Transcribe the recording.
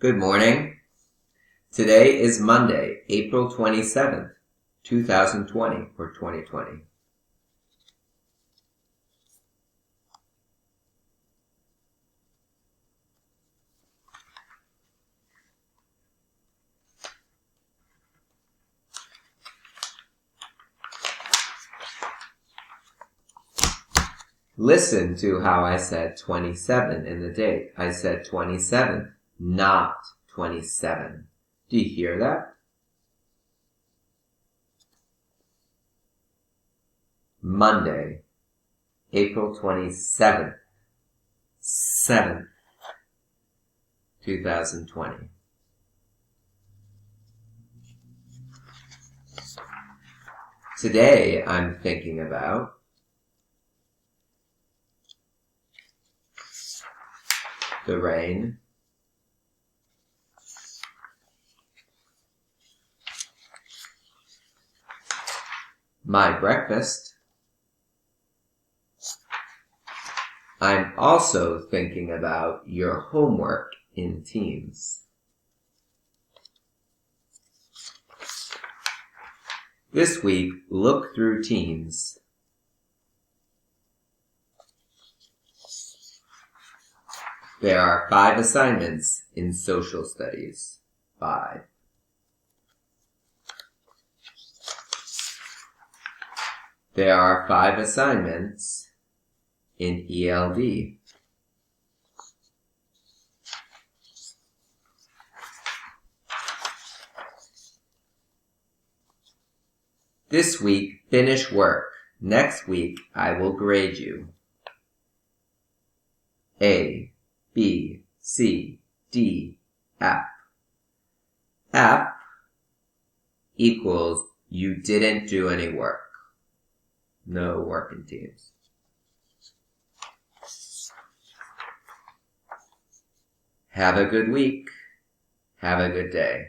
Good morning. Today is Monday, April 27th, 2020 or 2020. Listen to how I said 27 in the date. I said 27th, not 27. Do you hear that? Monday, April 27th, 7th, 2020. Today I'm thinking about the rain, my breakfast. I'm also thinking about your homework in Teams. This week, look through Teams. There are 5 assignments in social studies. 5. There are 5 assignments in ELD. This week, finish work. Next week, I will grade you. A, B, C, D, F. F equals you didn't do any work. No work in Teams. Have a good week. Have a good day.